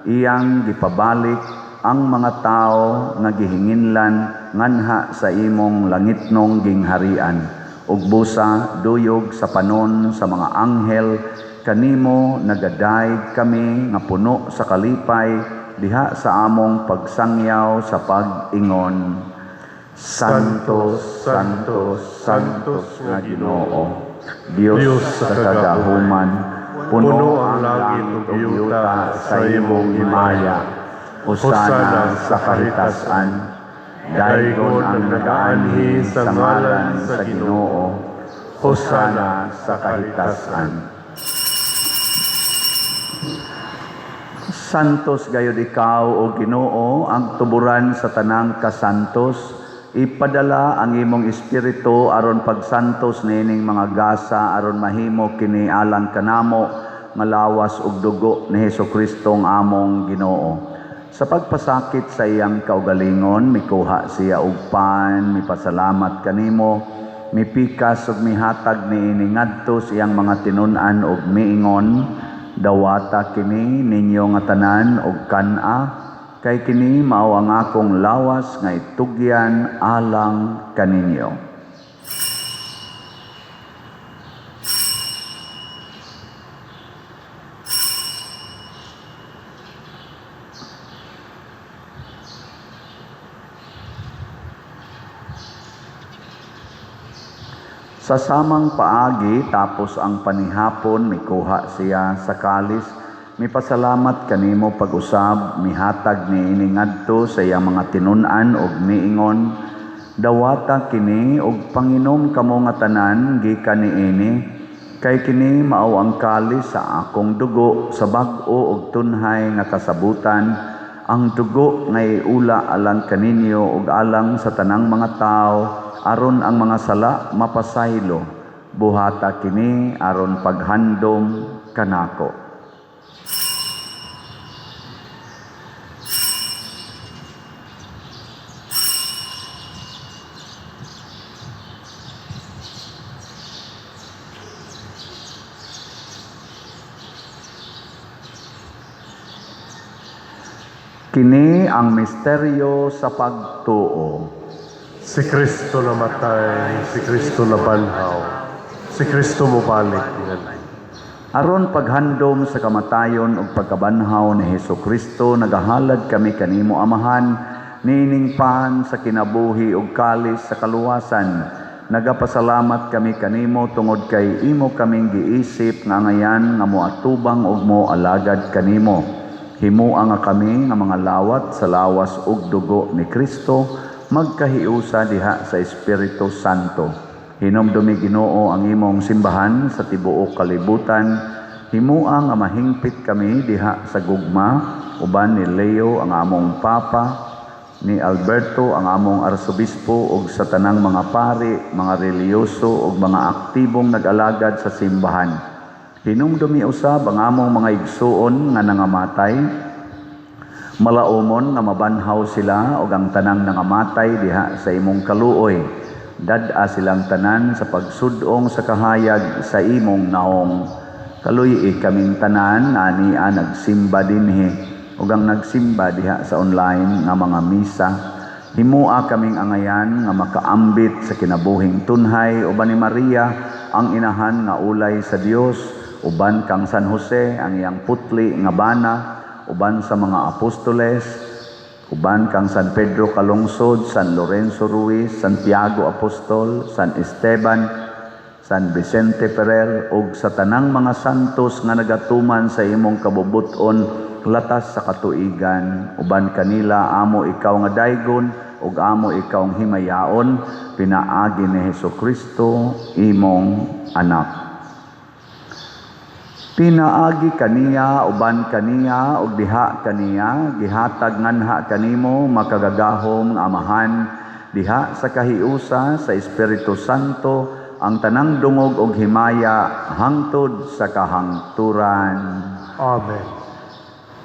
iyang gipabalik ang mga tao nga gihinginlan nganha sa imong langitnong gingharian. Ug busa duyog sa panon sa mga anghel kanimo nagadayeg kami nga puno sa kalipay diha sa among pagsangyaw sa pag-ingon, Santos, Santos, Santos nga Ginoo, Dios sa kagahuman, puno ang langit ug yuta sa imong himaya. Hosana sa kahitasan, daygon ang nagaanhi sa ngalan sa Ginoo. Hosana sa kahitasan. Santos gayud ikaw o Ginoo, ang tuburan sa tanang kasantos, ipadala ang imong espiritu aron pagsantos nining mga gasa aron mahimo kini alang kanamo nga lawas ug dugo ni Hesukristo ang among Ginoo. Sa pagpasakit sa iyang kaugalingon, mikuha siya og pan, mipasalamat kanimo, mipikas ug mihatag niini ngadto sa iyang mga tinun-an ug miingon, dawata kini ninyo nga tanan ug kan-a, kay kini mao ang akong lawas nga itugyan alang kaninyo. Sa samang paagi tapos ang panihapon mikuha siya sa kalis, mipasalamat kanimo pag-usab, mihatag niini ngadto sa iyang mga tinun-an ug miingon, dawata kini ug panginom kamo nga tanan gikan niini, kay kini mao ang kalis sa akong dugo sa bag-o ug tunhay nga kasabutan, ang dugo nga iula alang kaninyo ug alang sa tanang mga tao, aron ang mga sala mapasaylo, buhata kini aron paghandom kanako. Kini ang misteryo sa pagtuo. Si Kristo namatay, si Kristo nabanhaw, si Kristo mubalik nganay. Aron paghandom sa kamatayon ug pagkabanhaw ni Hesukristo, nagahalad kami kanimo Amahan, nining pan sa kinabuhi ug kalis sa kaluwasan. Nagapasalamat kami kanimo tungod kay imo kaming giisip nga ngayan nga moatubang ug moalagad kanimo. Himuang nga kami nga mga lawat sa lawas ug dugo ni Kristo, magkahiusa diha sa Espiritu Santo. Hinumdumi Ginoo ang imong simbahan sa tibuok kalibutan. Himuang nga mahingpit kami diha sa gugma, uban ni Leo ang among Papa, ni Alberto ang among Arsobispo ug sa tanang mga pari, mga reliyoso ug mga aktibong nag-alagad sa simbahan. Hinumdumi usab ang among mga igsuon nga nangamatay. Malaumon nga mabanhaw sila ug ang tanang nangamatay diha sa imong kaluoy. Dad-a silang tanan sa pagsudong sa kahayag sa imong naong. Kaluy kaming tanan ania nagsimba dinhi ug ang nagsimba diha sa online nga mga misa. Himua kaming angayan nga makaambit sa kinabuhing tunhay uban ni Maria ang inahan nga ulay sa Dios, uban kang San Jose ang iyang putli nga bana, uban sa mga apostoles, uban kang San Pedro Calungsod, San Lorenzo Ruiz, Santiago Apostol, San Esteban, San Vicente Ferrer ug sa tanang mga santos nga nagatuman sa imong kabubuton latas sa katuigan. Uban kanila amo ikaw nga daygon ug amo ikaw ang himayaon, pinaagi ni Hesukristo imong anak. Pinaagi kaniya uban kaniya ug diha kaniya gihatag nganha kanimo makagagahom nga amahan diha sa kahiusa sa Espiritu Santo ang tanang dungog ug himaya hangtod sa kahangturan. Amen.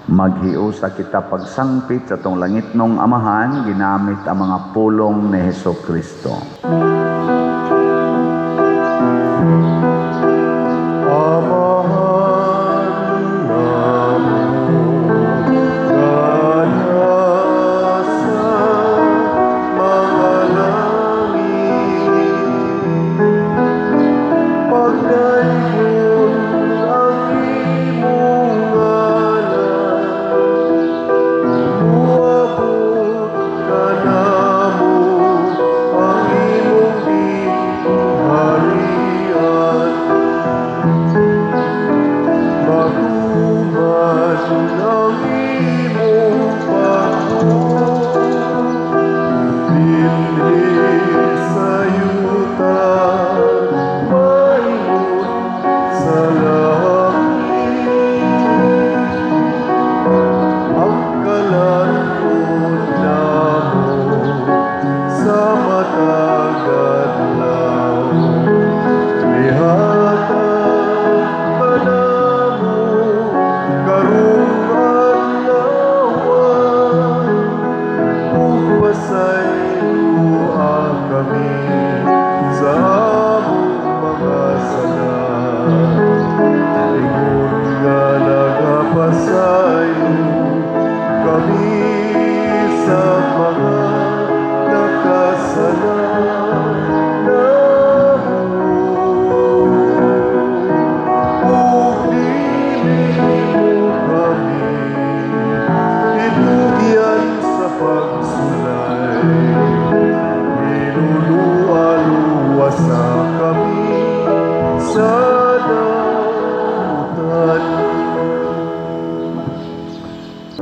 Maghiusa kita pagsangpit sa tong langitnong amahan ginamit ang mga pulong ni Hesukristo.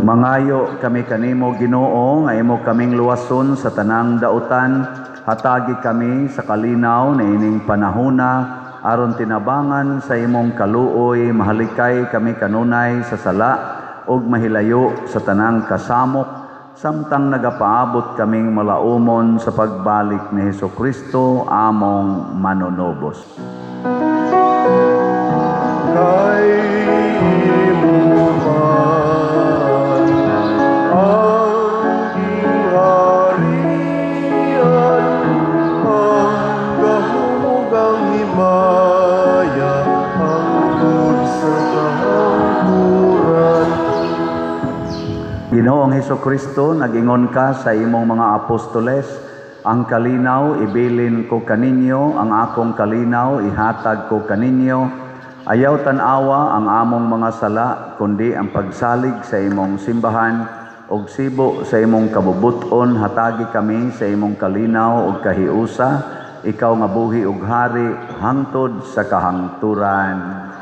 Mangayo kami kanimo Ginoo nga imo kaming luwason sa tanang dautan, hatagi kami sa kalinaw na ining panahona aron tinabangan sa imong kaluoy, mahalikay kami kanunay sa sala ug mahilayo sa tanang kasamok samtang nagapaabot kaming malaumon sa pagbalik ni Hesukristo among manunubos. Kay imo Ginoong Hesukristo, nag-ingon ka sa imong mga apostoles, ang kalinaw ibilin ko kaninyo, ang akong kalinaw ihatag ko kaninyo. Ayaw tanawa ang among mga sala, kundi ang pagsalig sa imong simbahan, og sibo sa imong kabubuton, hatagi kami sa imong kalinaw ug kahiusa, ikaw nga buhi ug hari, hangtod sa kahangturan.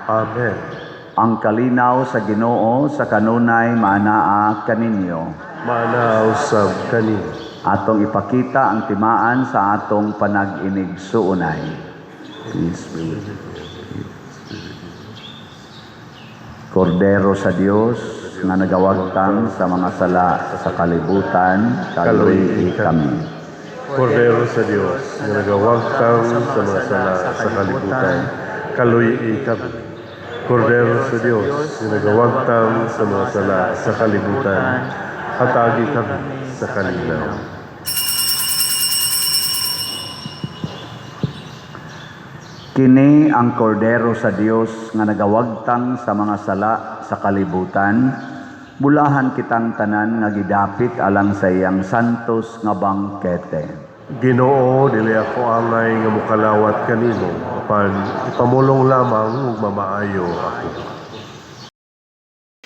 Amen. Ang kalinaw sa Ginoo sa kanunay maanaa kaninyo. Maanaw sab kani. Atong ipakita ang timaan sa atong panag-inigsuunay. Peace be with you. Kordero sa Dios nga nagawagtang sa mga sala sa kalibutan, kaluy kami. Kordero sa Diyos, na nagawagtang sa mga sala sa kalibutan, kaluy kami. Kordero sa Diyos, na nagawagtang sa mga sala sa kalibutan, hatagi kami sa kalinaw. Kini ang kordero sa Dios nga nagawagtang sa mga sala sa kalibutan, bulahan kitang tanan nga gidapit alang sa iyang santos nga bangkete. Ginoo, dili ako angay nga mukalawat kanimo, apan ipamulong lamang ug mamaayo ako.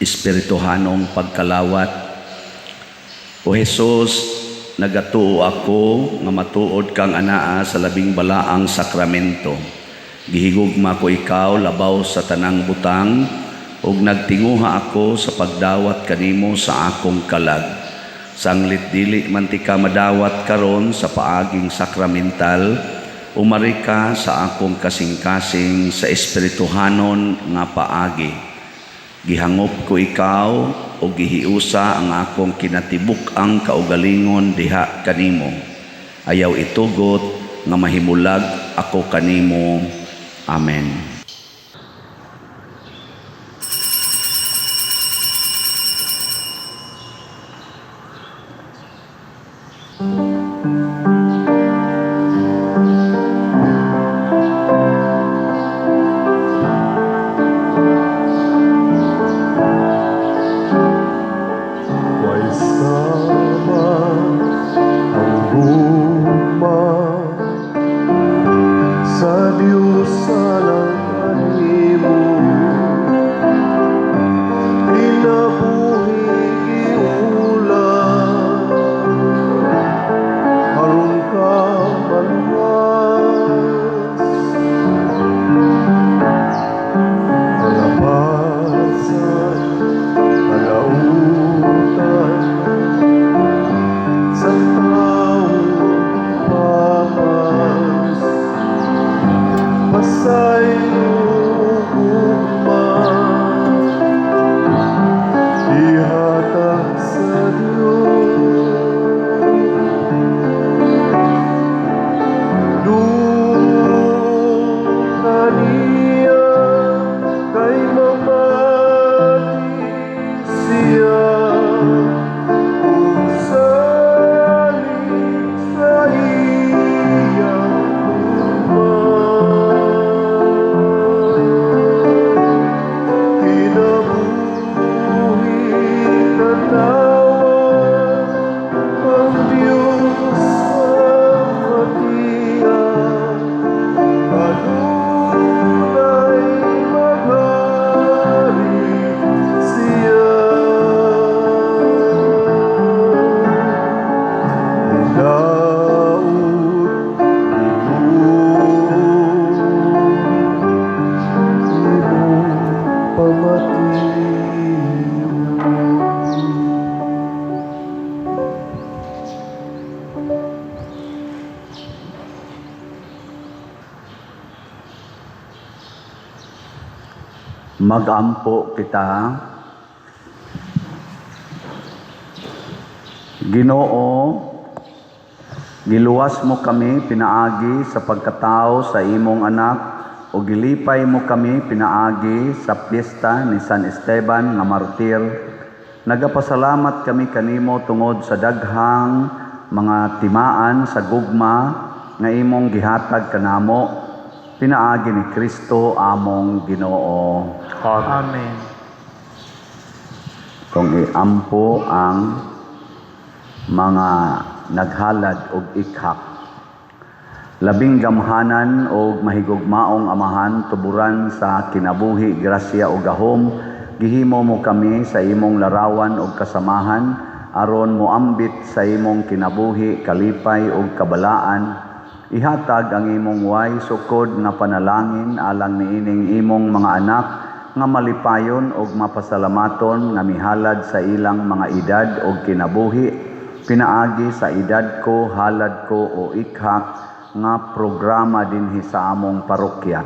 Espirituhanong pagkalawat. O Jesus, nagatuo ako nga matuod kang anaa sa labing balaang sakramento. Gihigugma ko ikaw labaw sa tanang butang, ug nagtinguha ako sa pagdawat kanimo sa akong kalag. Sanglit dili man ti ka madawat karon sa paaging sakramental, umari ka sa akong kasing-kasing sa espirituhanon nga paagi. Gihangop ko ikaw o gihiusa ang akong kinatibuk-ang kaugalingon diha kanimo. Ayaw itugot nga mahimulag ako kanimo. Amen. Way sama ang guma sa Diyos alang animo. Inabuhi iulan, aron ka maluwas. Alabasan, alautan, sa taong pamas, pasay ugma, ihatag sa Diyos. Doon kaniya kay mamati siya, kung salit sa iyang kinabuhi tanawan ang Diyos ang hatian, adunay maghari siya. Daud imo pamatiyo. Magampo kita. Ginoo, giluwas mo kami pinaagi sa pagkatao sa imong anak, o gilipay mo kami pinaagi sa piyesta ni San Esteban nga martir. Nagapasalamat kami kanimo tungod sa daghang mga timaan sa gugma nga imong gihatag kanamo, pinaagi ni Kristo among Ginoo. Amen. Kung iampo ang mga naghalad og ikhak. Labing gamhanan o mahigugmaong amahan, tuburan sa kinabuhi, grasya o gahom, gihimo mo kami sa imong larawan o kasamahan, aron moambit sa imong kinabuhi, kalipay o kabalaan. Ihatag ang imong way sukod nga panalangin alang niining imong mga anak nga malipayon o mapasalamaton nga mihalad sa ilang mga edad o kinabuhi, pinaagi sa edad ko, halad ko o ikhak nga programa dinhi sa among parokya.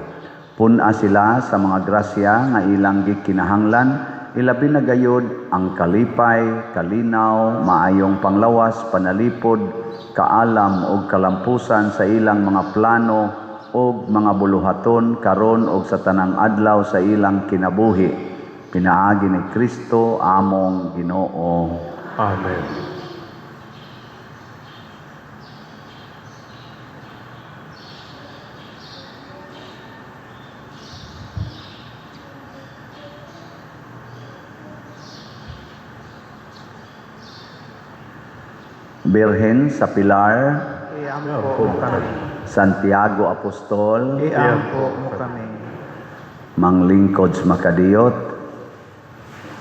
Puna sila sa mga grasya nga ilang gikinahanglan, ilabi na gayud ang kalipay, kalinaw, maayong panglawas, panalipod, kaalam o kalampusan sa ilang mga plano o mga buluhaton karon og sa tanang adlaw sa ilang kinabuhi. Pinaagi ni Kristo among Ginoo. Amen. Birhen sa Pilar, Iampo mo kami. Santiago Apostol, Iampo mo kami. manglingkod sa makadiyot.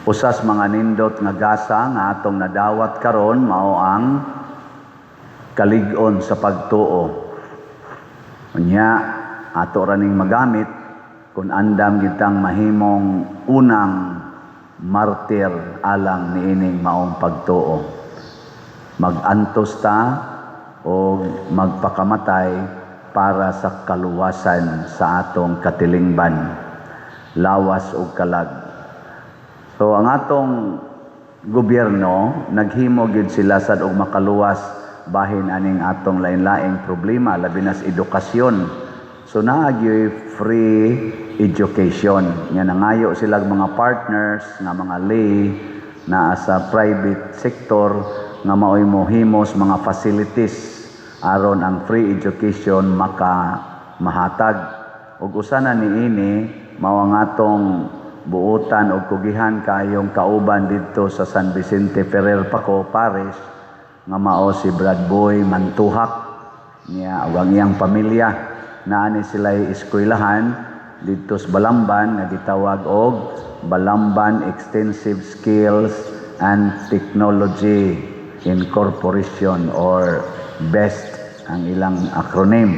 Usas mga nindot nga gasa nga atong nadawat karon mao ang kalig-on sa pagtuo. Unya ato raning magamit kung andam gitang mahimong unang martir alang niining maong pagtuo. Mag-antos ta o magpakamatay para sa kaluwasan sa atong katilingban, lawas o kalag. So ang atong gobyerno naghimo gid sila sad og makaluwas bahin aning atong lain-laing problema labi na sa edukasyon. So naagyoy free education. Nga nangayo sila mga partners nga mga lay na sa private sector nga mao'y mohimos mga facilities aron ang free education mahatag. Ug usa na niini mao ang atong buotan og kugihan kayong kauban didto sa San Vicente Ferrer Paco Parish nga mao si Brad Boy Mantuhak niya ug ang iyang pamilya naani sila'y eskwelahan didto sa Balamban nga gitawag og Balamban Extensive Skills and Technology Incorporation or BEST ang ilang acronym.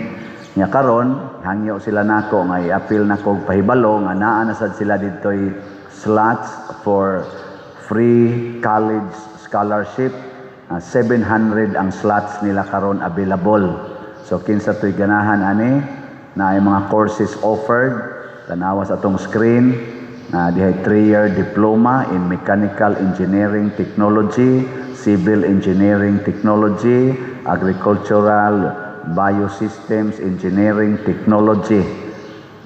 Nya karon hangyo sila nako nga i-appeal nako og pahibalo nga naa na sad sila didtoy slots for free college scholarship. 700 ang slots nila karon available. So kinsa toy ganahan ani na ay mga courses offered tanawa sa atong screen dihay 3-year diploma in mechanical engineering technology, civil engineering technology, agricultural biosystems engineering technology.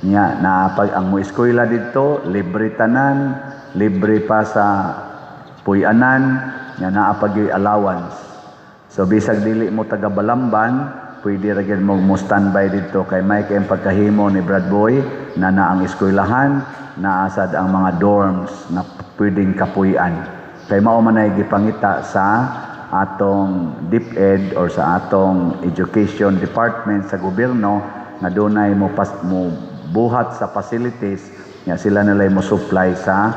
Nya na pag ang mo eskwela dito libre tanan, libre pa sa puy-anan, nya naa pag allowance. So bisag dili mo taga Balamban, pwede ra gyud mo standby dito kay may kay pagkahimo ni Brad Boy na ang eskwelahan, naasad ang mga dorms na pwedeng kapuy-an. Kay mao man ay gipangita sa atong DepEd or sa atong education department sa gobyerno na dunay mo buhat sa facilities nga sila nalay mo supply sa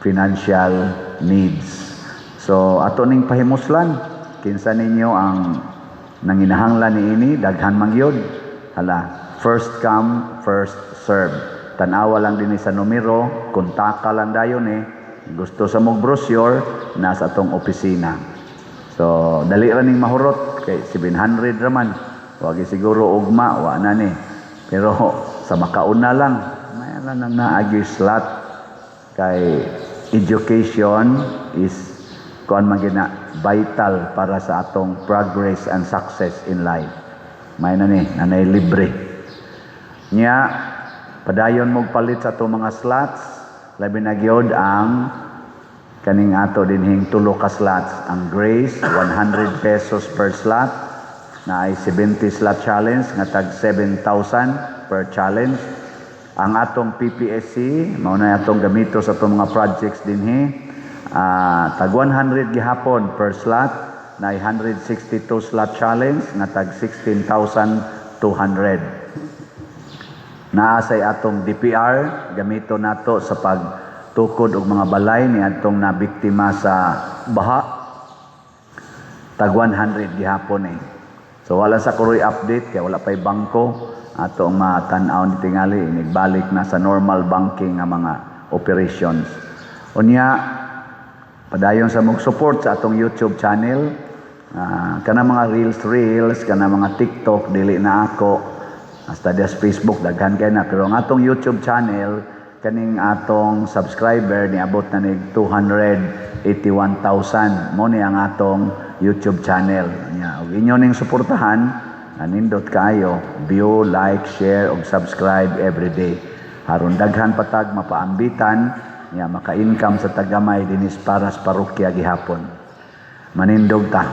financial needs. So ato ning pahimuslan kinsa ninyo ang nanginahanglan niini daghan man gyud. Hala, first come first serve. Tanawa lang din sa numero, kontaka lang dayon gusto sa mong brochure nasa atong opisina. So dali ra ning mahurot kay 700 raman. Wagi siguro ugma wa na ni. Pero sa makauna lang may nang naagi slot kay education is kuan man gina vital para sa atong progress and success in life. May na ni nanay libre. Nya padayon mo palit sa atong mga slots labi na gyud ang kaning ato dinhing tulo ka slots. Ang Grace 100 pesos per slot na ay 70 slot challenge nga tag 7,000 per challenge. Ang atong PPSC mao na atong gamito sa atong mga projects dinhi tag 100 gihapon per slot na 162 slot challenge nga tag 16,200. Naasay atong DPR gamito nato sa pagtukod og mga balay ni atong nabiktima sa baha tag 100 gihapon So wala sa kuroy update kay wala pay bangko ato ang matan-aw ni tingali nagbalik na sa normal banking nga mga operations. Unya padayon sa mong support sa atong YouTube channel Kana mga reels, kana mga TikTok, dili na ako. Hasta dias Facebook, daghan kay na. Pero ang atong YouTube channel, kaning atong subscriber, niabot na nig 281,000. Mo ni ang atong YouTube channel. Ug inyo ning suportahan, nindot kayo, view, like, share, ug subscribe every day. Aron daghan patag mapaambitan, maka-income sa tagamay dinis para sa parokya gihapon. Manindog ta.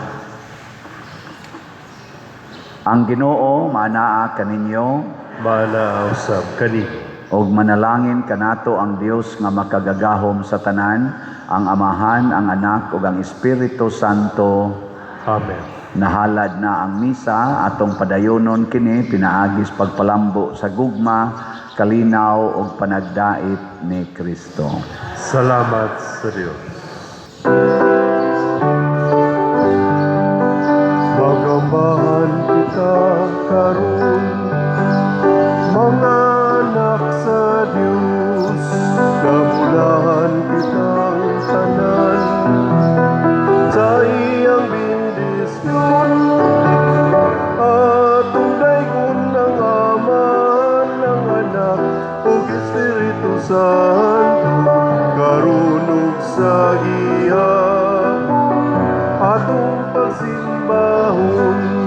Ang Ginoo maanaa kaninyo Mana usab kani. og manalangin kanato ang Dios nga makagagahom sa tanan, ang Amahan, ang Anak ug ang Espiritu Santo. Amen. Nahalad na ang misa, atong padayonon kini pinaagis pagpalambo sa gugma, kalinaw ug panagdait ni Kristo. Salamat sa Diyos. Magambahan kita karon, mga anak sa Diyos, nabulahan kitang tanan, sa iyang bendisyon, at tunay kun ng Ama, ng Anak, o Espiritu Santo, karon ug sa iya, atong pagsimbahon